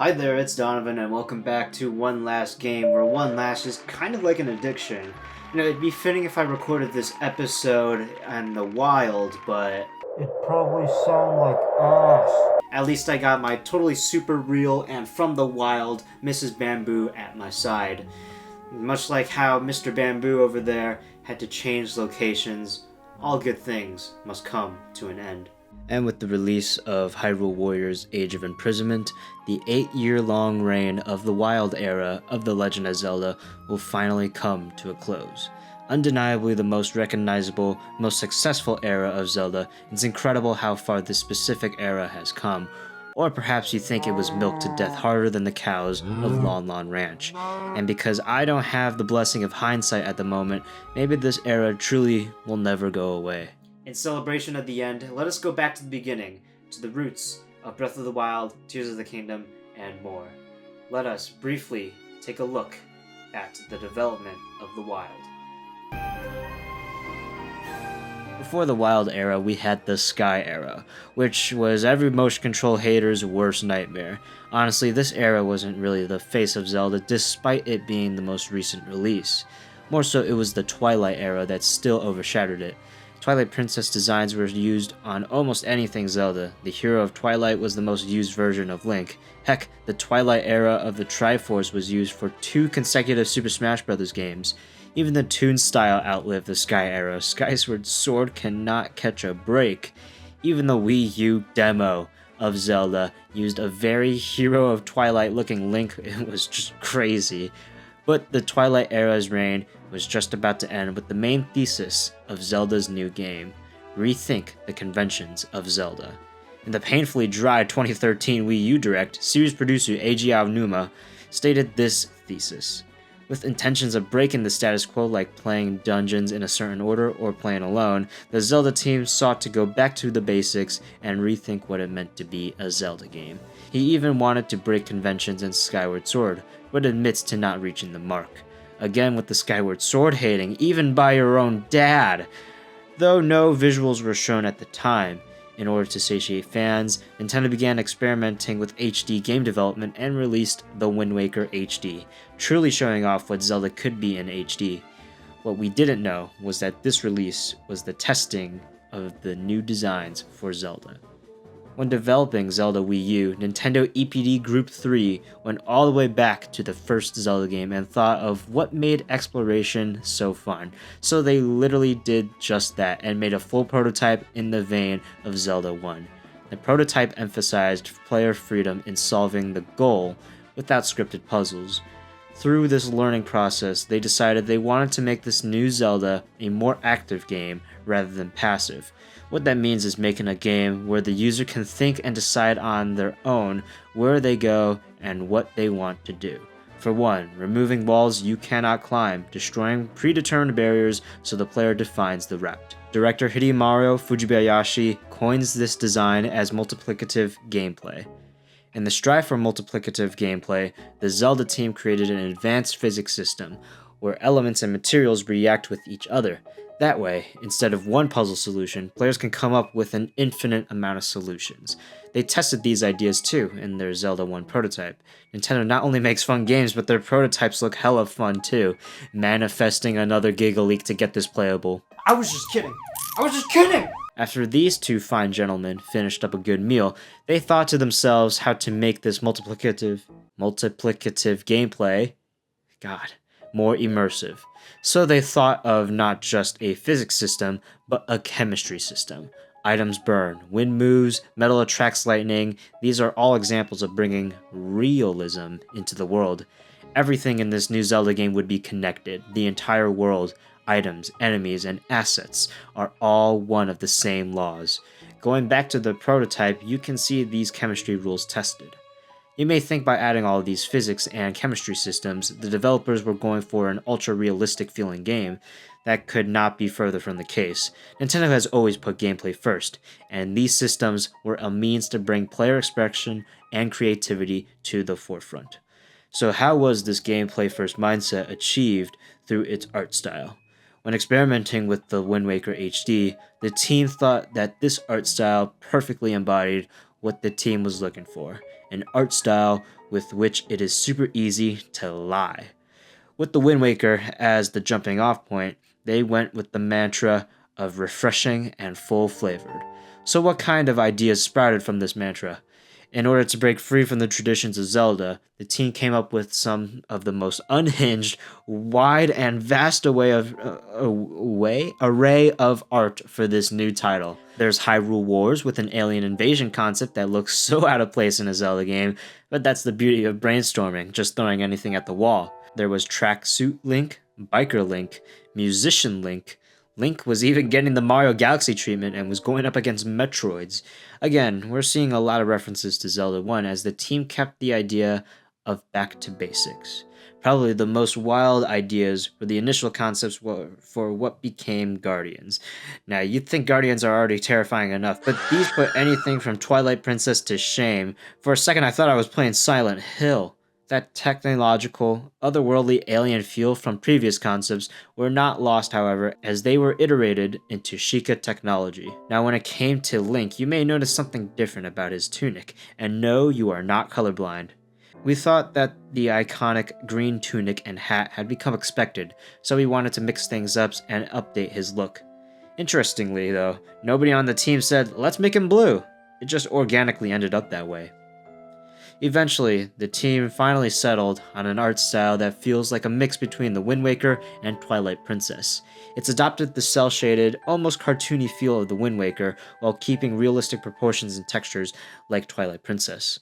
Hi there, it's Donovan, and welcome back to One Last Game, where One Last is kind of like an addiction. It'd be fitting if I recorded this episode in the wild, but It probably sound like ass. at least I got my totally super real and from the wild Mrs. Bamboo at my side. Much like how Mr. Bamboo over there had to change locations, all good things must come to an end. And with the release of Hyrule Warriors Age of Imprisonment, the 8-year-long reign of the Wild Era of The Legend of Zelda will finally come to a close. Undeniably the most recognizable, most successful era of Zelda, it's incredible how far this specific era has come. Or perhaps you think it was milked to death harder than the cows of Lon Lon Ranch. And because I don't have the blessing of hindsight at the moment, maybe this era truly will never go away. In celebration of the end, let us go back to the beginning, to the roots of Breath of the Wild, Tears of the Kingdom, and more. Let us briefly take a look at the development of the Wild. Before the Wild Era, we had the Sky Era, which was every motion control hater's worst nightmare. Honestly, this era wasn't really the face of Zelda, despite it being the most recent release. More so, it was the Twilight Era that still overshadowed it. Twilight Princess designs were used on almost anything Zelda. The hero of Twilight was the most used version of Link. Heck, the Twilight era of the Triforce was used for 2 consecutive Super Smash Bros. Games. Even the Toon style outlived the Sky era. Skyward Sword cannot catch a break. Even the Wii U demo of Zelda used a very Hero of Twilight looking Link. It was just crazy. But the Twilight era's reign was just about to end with the main thesis of Zelda's new game: rethink the conventions of Zelda. In the painfully dry 2013 Wii U Direct, series producer Eiji Aonuma stated this thesis: with intentions of breaking the status quo like playing dungeons in a certain order or playing alone, the Zelda team sought to go back to the basics and rethink what it meant to be a Zelda game. He even wanted to break conventions in Skyward Sword, but admits to not reaching the mark. Again with the Skyward Sword hating, even by your own dad! Though no visuals were shown at the time. In order to satiate fans, Nintendo began experimenting with HD game development and released The Wind Waker HD, truly showing off what Zelda could be in HD. What we didn't know was that this release was the testing of the new designs for Zelda. When developing Zelda Wii U, Nintendo EPD Group 3 went all the way back to the first Zelda game and thought of what made exploration so fun. So they literally did just that and made a full prototype in the vein of Zelda 1. The prototype emphasized player freedom in solving the goal without scripted puzzles. Through this learning process, they decided they wanted to make this new Zelda a more active game rather than passive. What that means is making a game where the user can think and decide on their own where they go and what they want to do. For one, removing walls you cannot climb, destroying predetermined barriers so the player defines the route. Director Hidemaru Fujibayashi coins this design as multiplicative gameplay. In the strive for multiplicative gameplay, the Zelda team created an advanced physics system where elements and materials react with each other. That way, instead of one puzzle solution, players can come up with an infinite amount of solutions. They tested these ideas too in their Zelda 1 prototype. Nintendo not only makes fun games, but their prototypes look hella fun too, manifesting another Giga Leak to get this playable. I was just kidding! After these two fine gentlemen finished up a good meal, they thought to themselves how to make this multiplicative gameplay, more immersive. So they thought of not just a physics system, but a chemistry system. Items burn, wind moves, metal attracts lightning. These are all examples of bringing realism into the world. Everything in this new Zelda game would be connected. The entire world, items, enemies, and assets are all one of the same laws. Going back to the prototype, you can see these chemistry rules tested. You may think by adding all of these physics and chemistry systems, the developers were going for an ultra-realistic feeling game. That could not be further from the case. Nintendo has always put gameplay first, and these systems were a means to bring player expression and creativity to the forefront. So how was this gameplay first mindset achieved through its art style? When experimenting with the Wind Waker HD, the team thought that this art style perfectly embodied what the team was looking for: an art style with which it is super easy to lie. With the Wind Waker as the jumping off point, they went with the mantra of refreshing and full flavored. So what kind of ideas sprouted from this mantra? In order to break free from the traditions of Zelda, the team came up with some of the most unhinged, wide, and vast array of art for this new title. There's Hyrule Wars with an alien invasion concept that looks so out of place in a Zelda game, but that's the beauty of brainstorming, just throwing anything at the wall. There was Tracksuit Link, Biker Link, Musician Link. Link was even getting the Mario Galaxy treatment and was going up against Metroids. Again, we're seeing a lot of references to Zelda 1 as the team kept the idea of back to basics. Probably the most wild ideas were the initial concepts for what became Guardians. Now, you'd think Guardians are already terrifying enough, but these put anything from Twilight Princess to shame. For a second, I thought I was playing Silent Hill. That technological, otherworldly alien feel from previous concepts were not lost, however, as they were iterated into Sheikah technology. Now, when it came to Link, you may notice something different about his tunic, and no, you are not colorblind. We thought that the iconic green tunic and hat had become expected, so we wanted to mix things up and update his look. Interestingly, though, nobody on the team said, "Let's make him blue." It just organically ended up that way. Eventually, the team finally settled on an art style that feels like a mix between The Wind Waker and Twilight Princess. It's adopted the cel-shaded, almost cartoony feel of The Wind Waker while keeping realistic proportions and textures like Twilight Princess.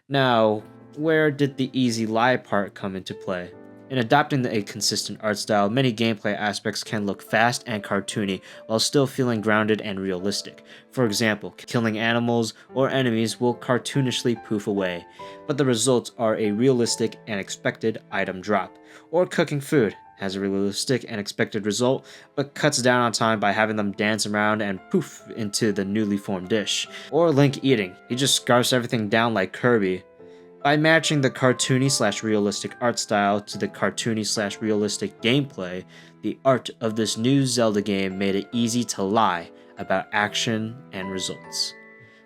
Now, where did the easy lie part come into play? In adopting a consistent art style, many gameplay aspects can look fast and cartoony while still feeling grounded and realistic. For example, killing animals or enemies will cartoonishly poof away, but the results are a realistic and expected item drop. Or cooking food has a realistic and expected result, but cuts down on time by having them dance around and poof into the newly formed dish. Or Link eating, he just scarfs everything down like Kirby. By matching the cartoony/realistic art style to the cartoony/realistic gameplay, the art of this new Zelda game made it easy to lie about action and results.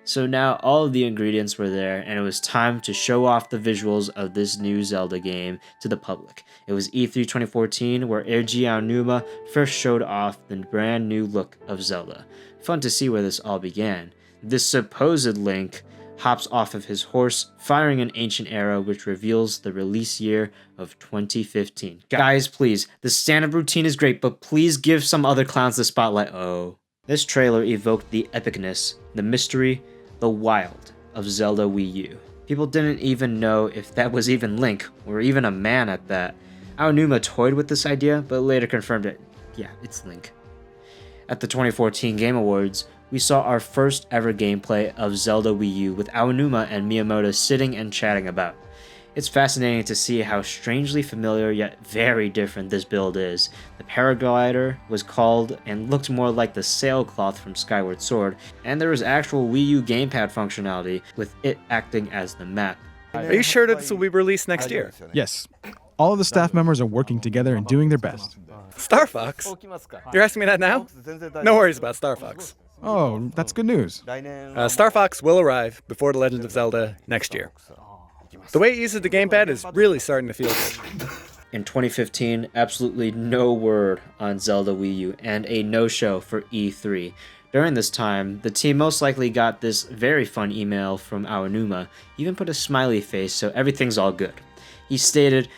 So now all of the ingredients were there, and it was time to show off the visuals of this new Zelda game to the public. It was E3 2014 where Eiji Aonuma first showed off the brand new look of Zelda. Fun to see where this all began. This supposed Link hops off of his horse, firing an ancient arrow which reveals the release year of 2015. Guys, please, the stand-up routine is great, but please give some other clowns the spotlight. Oh. This trailer evoked the epicness, the mystery, the wild of Zelda Wii U. People didn't even know if that was even Link, or even a man at that. Aonuma toyed with this idea, but later confirmed it. Yeah, it's Link. At the 2014 Game Awards, we saw our first ever gameplay of Zelda Wii U with Aonuma and Miyamoto sitting and chatting about. It's fascinating to see how strangely familiar yet very different this build is. The paraglider was called and looked more like the sailcloth from Skyward Sword, and there was actual Wii U gamepad functionality with it acting as the map. Are you sure that this will be released next year? Yes. All of the staff members are working together and doing their best. Star Fox? You're asking me that now? No worries about Star Fox. Oh, that's good news. Star Fox will arrive before The Legend of Zelda next year. The way it uses the gamepad is really starting to feel good. In 2015, absolutely no word on Zelda Wii U and a no-show for E3. During this time, the team most likely got this very fun email from Aonuma, even put a smiley face so everything's all good. He stated,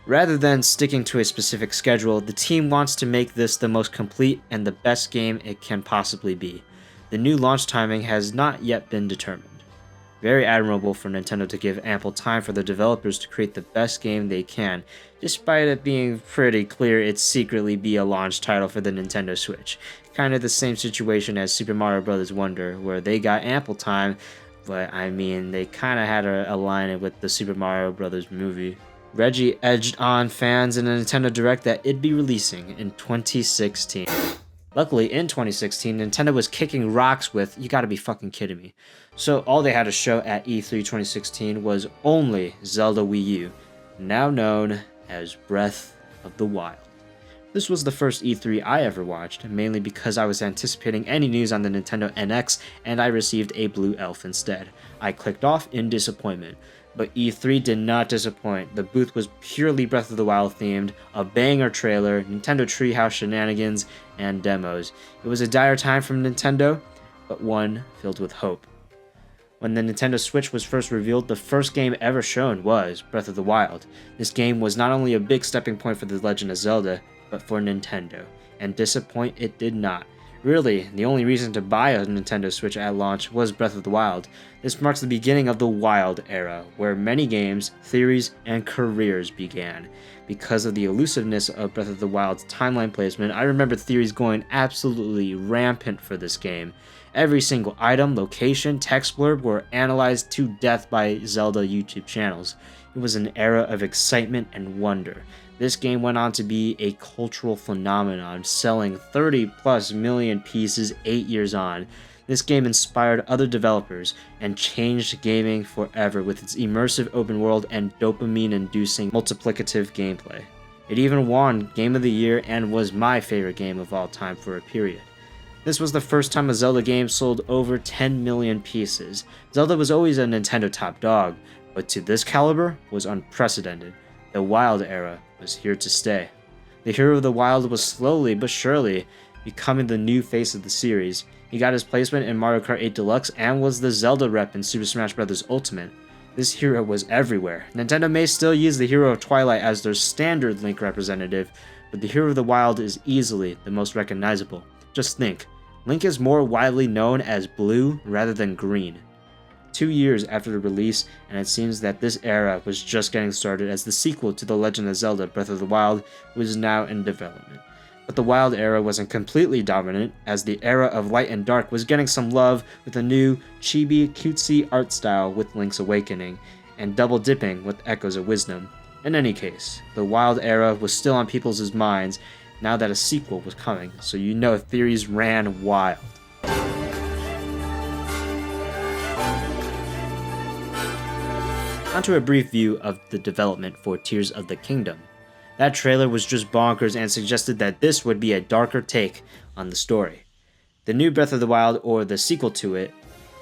"Rather than sticking to a specific schedule, the team wants to make this the most complete and the best game it can possibly be. The new launch timing has not yet been determined. Very admirable for Nintendo to give ample time for the developers to create the best game they can, despite it being pretty clear it'd secretly be a launch title for the Nintendo Switch. Kind of the same situation as Super Mario Bros. Wonder, where they got ample time, but I mean, they kind of had to align it with the Super Mario Bros. Movie." Reggie edged on fans in a Nintendo Direct that it'd be releasing in 2016. Luckily, in 2016, Nintendo was kicking rocks with, "You gotta be fucking kidding me." So all they had to show at E3 2016 was only Zelda Wii U, now known as Breath of the Wild. This was the first E3 I ever watched, mainly because I was anticipating any news on the Nintendo NX and I received a blue elf instead. I clicked off in disappointment. But E3 did not disappoint. The booth was purely Breath of the Wild themed, a banger trailer, Nintendo Treehouse shenanigans, and demos. It was a dire time from Nintendo, but one filled with hope. When the Nintendo Switch was first revealed, the first game ever shown was Breath of the Wild. This game was not only a big stepping point for The Legend of Zelda, but for Nintendo, and disappoint it did not. Really, the only reason to buy a Nintendo Switch at launch was Breath of the Wild. This marks the beginning of the Wild Era, where many games, theories, and careers began. Because of the elusiveness of Breath of the Wild's timeline placement, I remember theories going absolutely rampant for this game. Every single item, location, text blurb were analyzed to death by Zelda YouTube channels. It was an era of excitement and wonder. This game went on to be a cultural phenomenon, selling 30+ million pieces 8 years on. This game inspired other developers and changed gaming forever with its immersive open world and dopamine-inducing multiplicative gameplay. It even won Game of the Year and was my favorite game of all time for a period. This was the first time a Zelda game sold over 10 million pieces. Zelda was always a Nintendo top dog, but to this caliber was unprecedented. The Wild Era was here to stay. The hero of the Wild was slowly but surely becoming the new face of the series. He got his placement in Mario Kart 8 Deluxe and was the Zelda rep in Super Smash Bros. Ultimate. This hero was everywhere. Nintendo may still use the Hero of Twilight as their standard Link representative, but the Hero of the Wild is easily the most recognizable. Just think, Link is more widely known as blue rather than green. 2 years after the release, and it seems that this era was just getting started as the sequel to The Legend of Zelda Breath of the Wild was now in development. But the Wild Era wasn't completely dominant, as the era of Light and Dark was getting some love with a new chibi cutesy art style with Link's Awakening, and double dipping with Echoes of Wisdom. In any case, the Wild Era was still on people's minds now that a sequel was coming, so you know theories ran wild. Onto a brief view of the development for Tears of the Kingdom. That trailer was just bonkers and suggested that this would be a darker take on the story. The new Breath of the Wild, or the sequel to it,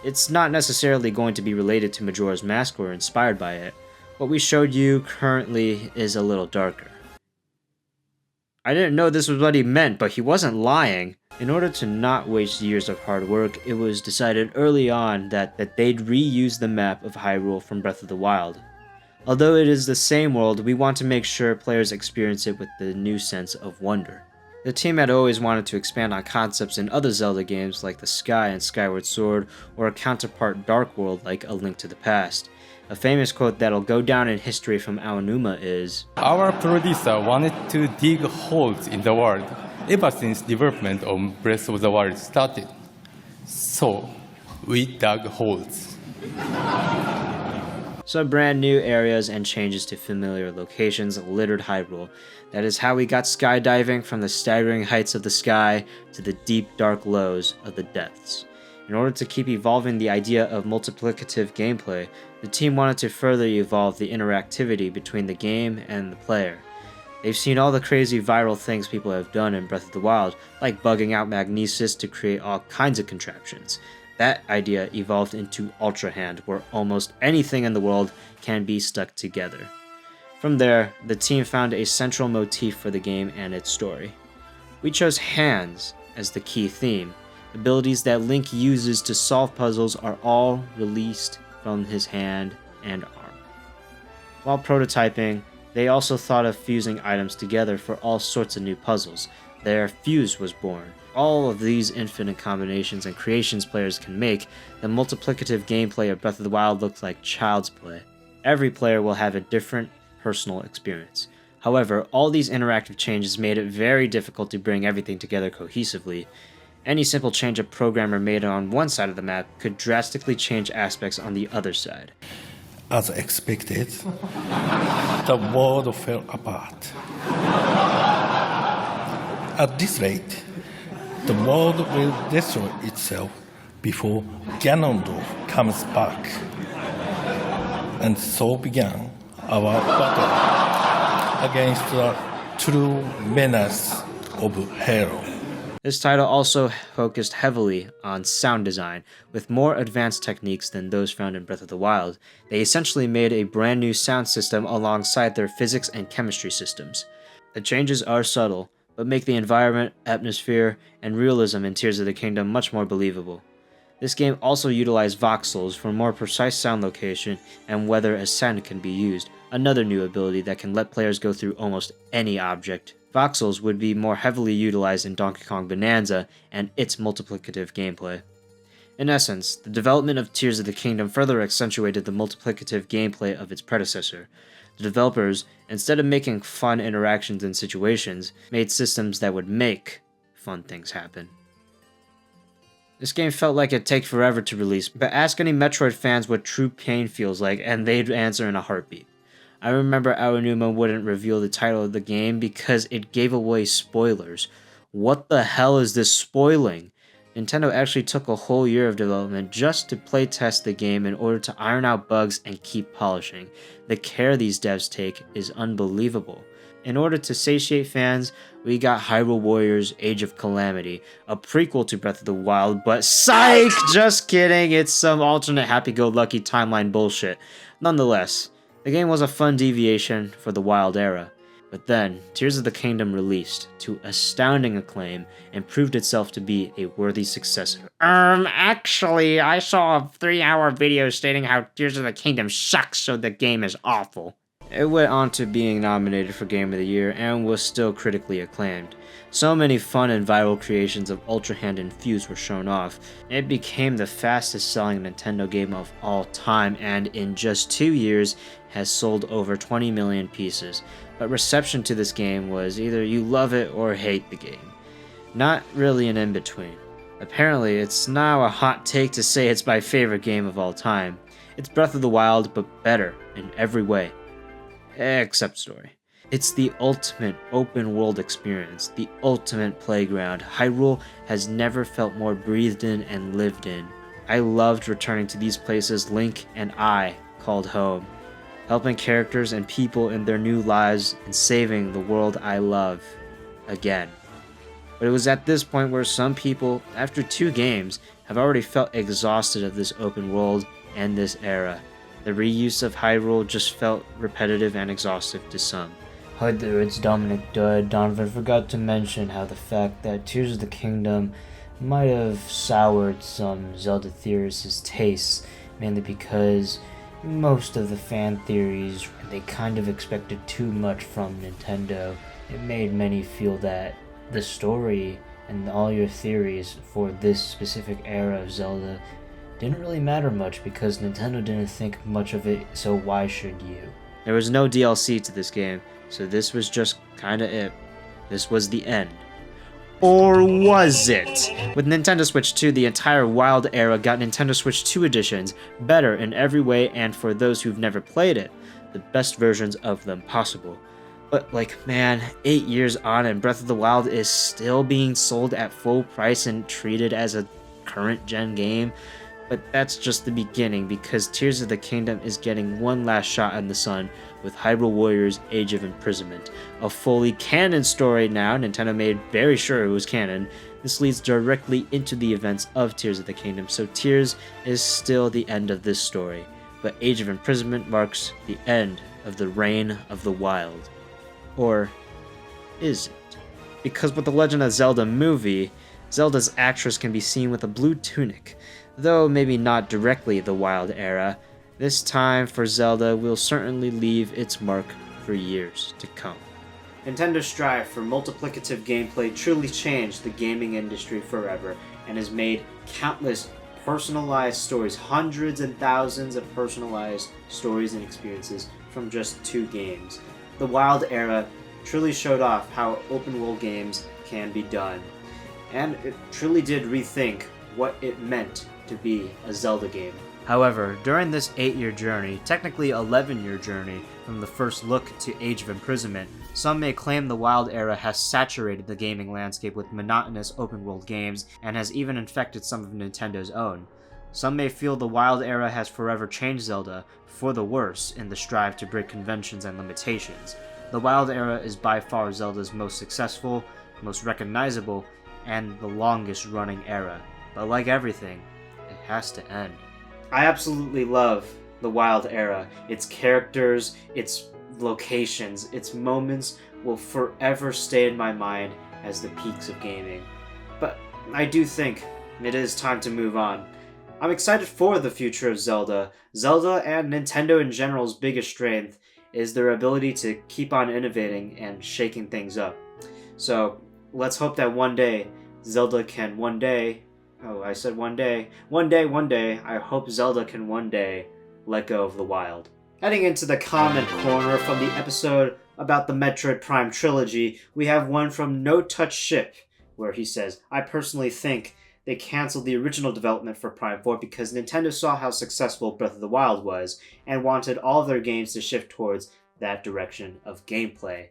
it's not necessarily going to be related to Majora's Mask or inspired by it. What we showed you currently is a little darker. I didn't know this was what he meant, but he wasn't lying. In order to not waste years of hard work, it was decided early on that they'd reuse the map of Hyrule from Breath of the Wild. Although it is the same world, we want to make sure players experience it with the new sense of wonder. The team had always wanted to expand on concepts in other Zelda games like the Sky and Skyward Sword, or a counterpart Dark World like A Link to the Past. A famous quote that'll go down in history from Aonuma is, "Our producer wanted to dig holes in the world ever since development of Breath of the Wild started. So, we dug holes." So brand new areas and changes to familiar locations littered Hyrule. That is how we got skydiving from the staggering heights of the sky to the deep dark lows of the depths. In order to keep evolving the idea of multiplicative gameplay, the team wanted to further evolve the interactivity between the game and the player. They've seen all the crazy viral things people have done in Breath of the Wild, like bugging out Magnesis to create all kinds of contraptions. That idea evolved into Ultra Hand, where almost anything in the world can be stuck together. From there, the team found a central motif for the game and its story. We chose hands as the key theme. Abilities that Link uses to solve puzzles are all released from his hand and arm. While prototyping, they also thought of fusing items together for all sorts of new puzzles. Their Fuse was born. All of these infinite combinations and creations players can make, the multiplicative gameplay of Breath of the Wild looks like child's play. Every player will have a different personal experience. However, all these interactive changes made it very difficult to bring everything together cohesively. Any simple change a programmer made on one side of the map could drastically change aspects on the other side. As expected, the world fell apart. At this rate, the world will destroy itself before Ganondorf comes back. And so began our battle against the true menace of Hyrule. This title also focused heavily on sound design, with more advanced techniques than those found in Breath of the Wild. They essentially made a brand new sound system alongside their physics and chemistry systems. The changes are subtle, but make the environment, atmosphere, and realism in Tears of the Kingdom much more believable. This game also utilized voxels for more precise sound location and whether a sound can be used, another new ability that can let players go through almost any object. Voxels would be more heavily utilized in Donkey Kong Bonanza and its multiplicative gameplay. In essence, the development of Tears of the Kingdom further accentuated the multiplicative gameplay of its predecessor. The developers, instead of making fun interactions and situations, made systems that would make fun things happen. This game felt like it'd take forever to release, but ask any Metroid fans what true pain feels like and they'd answer in a heartbeat. I remember Aonuma wouldn't reveal the title of the game because it gave away spoilers. What the hell is this spoiling? Nintendo actually took a whole year of development just to playtest the game in order to iron out bugs and keep polishing. The care these devs take is unbelievable. In order to satiate fans, we got Hyrule Warriors Age of Calamity, a prequel to Breath of the Wild, but psych! Just kidding, it's some alternate happy-go-lucky timeline bullshit. Nonetheless, the game was a fun deviation for the Wild Era. But then, Tears of the Kingdom released to astounding acclaim and proved itself to be a worthy successor. Actually, I saw a 3-hour video stating how Tears of the Kingdom sucks, so the game is awful. It went on to being nominated for Game of the Year and was still critically acclaimed. So many fun and viral creations of Ultra Hand and Fuse were shown off. It became the fastest selling Nintendo game of all time and in just 2 years has sold over 20 million pieces. But reception to this game was either you love it or hate the game. Not really an in-between. Apparently, it's now a hot take to say it's my favorite game of all time. It's Breath of the Wild, but better in every way. Except story. It's the ultimate open world experience, the ultimate playground. Hyrule has never felt more breathed in and lived in. I loved returning to these places Link and I called home, helping characters and people in their new lives and saving the world I love again. But it was at this point where some people, after 2 games, have already felt exhausted of this open world and this era. The reuse of Hyrule just felt repetitive and exhaustive to some. Hi there, it's DonovanDud. Donovan forgot to mention how the fact that Tears of the Kingdom might have soured some Zelda theorists' tastes, mainly because most of the fan theories, they kind of expected too much from Nintendo. It made many feel that the story and all your theories for this specific era of Zelda didn't really matter much because Nintendo didn't think much of it, so why should you? There was no DLC to this game, so this was just kinda it. This was the end. Or was it? With Nintendo Switch 2, the entire Wild Era got Nintendo Switch 2 editions, better in every way and for those who've never played it, the best versions of them possible. But man, 8 years on and Breath of the Wild is still being sold at full price and treated as a current gen game. But that's just the beginning because Tears of the Kingdom is getting one last shot in the sun with Hyrule Warriors Age of Imprisonment. A fully canon story now, Nintendo made very sure it was canon. This leads directly into the events of Tears of the Kingdom, so Tears is still the end of this story. But Age of Imprisonment marks the end of the Reign of the Wild. Or is it? Because with the Legend of Zelda movie, Zelda's actress can be seen with a blue tunic. Though maybe not directly the Wild Era, this time for Zelda will certainly leave its mark for years to come. Nintendo's strive for multiplicative gameplay truly changed the gaming industry forever and has made countless personalized stories, hundreds and thousands of personalized stories and experiences from just 2 games. The Wild Era truly showed off how open world games can be done, and it truly did rethink what it meant to be a Zelda game. However, during this 8-year journey, technically 11-year journey, from the first look to Age of Imprisonment, some may claim the Wild Era has saturated the gaming landscape with monotonous open-world games and has even infected some of Nintendo's own. Some may feel the Wild Era has forever changed Zelda for the worse in the strive to break conventions and limitations. The Wild Era is by far Zelda's most successful, most recognizable, and the longest running era. But like everything, it has to end. I absolutely love the Wild Era. Its characters, its locations, its moments will forever stay in my mind as the peaks of gaming. But I do think it is time to move on. I'm excited for the future of Zelda. Zelda and Nintendo in general's biggest strength is their ability to keep on innovating and shaking things up. So let's hope that one day Zelda can one day, I hope Zelda can one day let go of the wild. Heading into the comment corner from the episode about the Metroid Prime trilogy, we have one from No Touch Ship, where he says, I personally think they canceled the original development for Prime 4 because Nintendo saw how successful Breath of the Wild was and wanted all of their games to shift towards that direction of gameplay.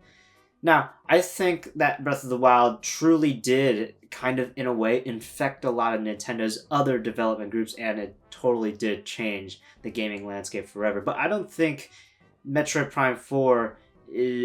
Now, I think that Breath of the Wild truly did kind of, in a way, infect a lot of Nintendo's other development groups, and it totally did change the gaming landscape forever. But I don't think Metroid Prime 4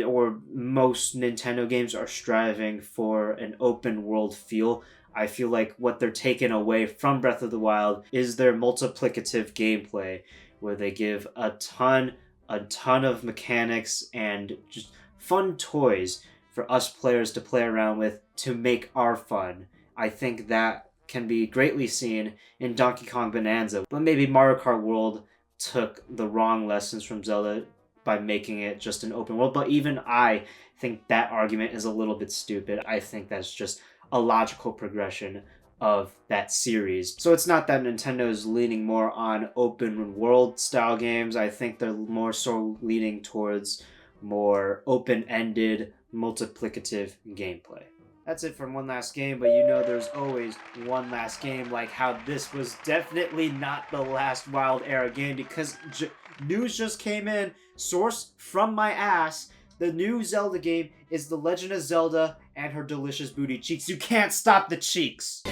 or most Nintendo games are striving for an open world feel. I feel like what they're taking away from Breath of the Wild is their multiplicative gameplay, where they give a ton of mechanics and just fun toys for us players to play around with to make our fun. I think that can be greatly seen in Donkey Kong Bonanza, but maybe Mario Kart World took the wrong lessons from Zelda by making it just an open world, but even I think that argument is a little bit stupid. I think that's just a logical progression of that series. So it's not that Nintendo is leaning more on open world style games. I think they're more so leaning towards more open-ended, multiplicative gameplay. That's it from One Last Game, but you know there's always one last game, like how this was definitely not the last Wild Era game, because news just came in, source from my ass. The new Zelda game is The Legend of Zelda and Her Delicious Booty Cheeks. You can't stop the cheeks!